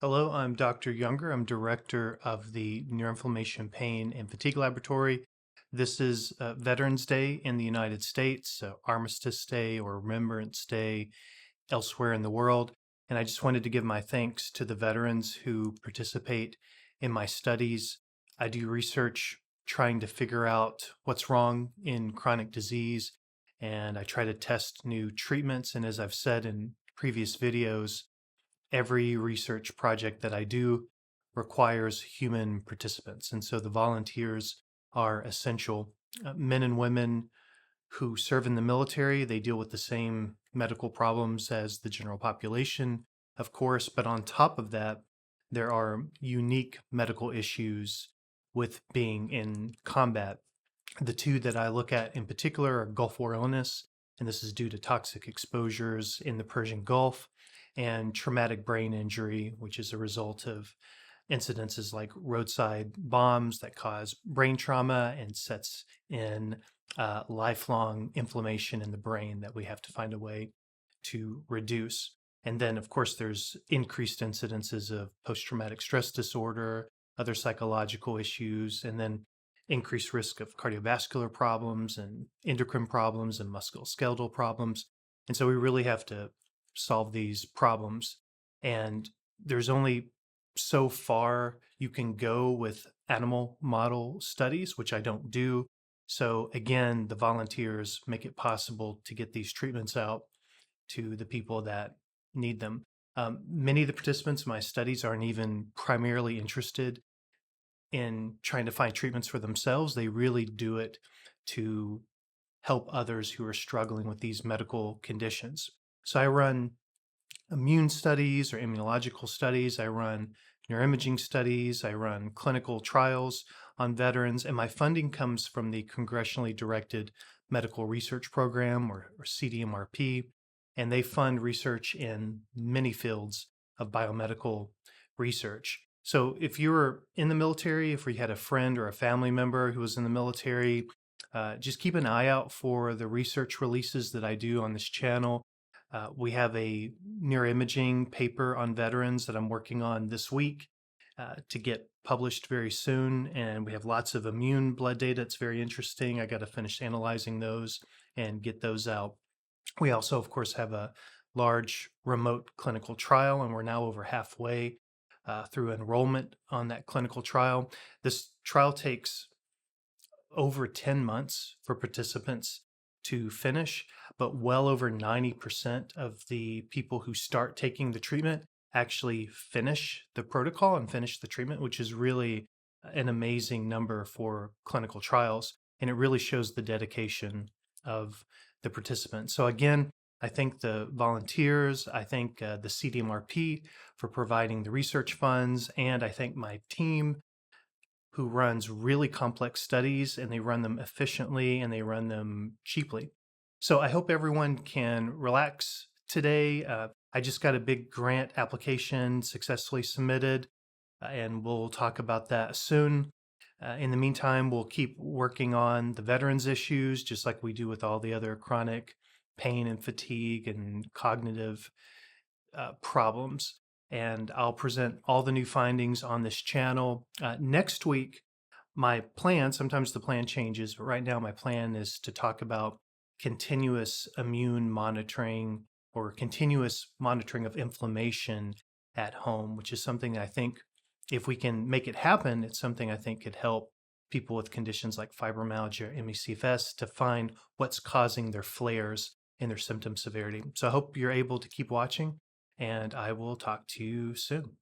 Hello, I'm Dr. Younger. I'm director of the Neuroinflammation, Pain, and Fatigue Laboratory. This is Veterans Day in the United States, Armistice Day or Remembrance Day elsewhere in the world. And I just wanted to give my thanks to the veterans who participate in my studies. I do research trying to figure out what's wrong in chronic disease, and I try to test new treatments. And as I've said in previous videos, every research project that I do requires human participants. And so the volunteers are essential. Men and women who serve in the military, they deal with the same medical problems as the general population, of course. But on top of that, there are unique medical issues with being in combat. The two that I look at in particular are Gulf War illness, and this is due to toxic exposures in the Persian Gulf, and traumatic brain injury, which is a result of incidences like roadside bombs that cause brain trauma and sets in lifelong inflammation in the brain that we have to find a way to reduce. And then, of course, there's increased incidences of post-traumatic stress disorder, other psychological issues, and then increased risk of cardiovascular problems and endocrine problems and musculoskeletal problems. And so we really have to solve these problems. And there's only so far you can go with animal model studies, which I don't do. So again, the volunteers make it possible to get these treatments out to the people that need them. Many of the participants in my studies aren't even primarily interested in trying to find treatments for themselves. They really do it to help others who are struggling with these medical conditions. So I run immune studies or immunological studies. I run neuroimaging studies. I run clinical trials on veterans. And my funding comes from the Congressionally Directed Medical Research Program, or CDMRP. And they fund research in many fields of biomedical research. So if you were in the military, if you had a friend or a family member who was in the military, just keep an eye out for the research releases that I do on this channel. We have a neuroimaging paper on veterans that I'm working on this week to get published very soon. And we have lots of immune blood data. It's very interesting. I got to finish analyzing those and get those out. We also, of course, have a large remote clinical trial, and we're now over halfway through enrollment on that clinical trial. This trial takes over 10 months for participants to finish, but well over 90% of the people who start taking the treatment actually finish the protocol and finish the treatment, which is really an amazing number for clinical trials. And it really shows the dedication of the participants. So again, I thank the volunteers, I thank the CDMRP for providing the research funds, and I thank my team who runs really complex studies, and they run them efficiently and they run them cheaply. So I hope everyone can relax today. I just got a big grant application successfully submitted, and we'll talk about that soon. In the meantime, we'll keep working on the veterans issues, just like we do with all the other chronic pain and fatigue and cognitive problems. And I'll present all the new findings on this channel. Next week, my plan, sometimes the plan changes, but right now my plan is to talk about continuous immune monitoring or continuous monitoring of inflammation at home, which is something I think if we can make it happen, it's something I think could help people with conditions like fibromyalgia, ME/CFS, to find what's causing their flares and their symptom severity. So I hope you're able to keep watching, and I will talk to you soon.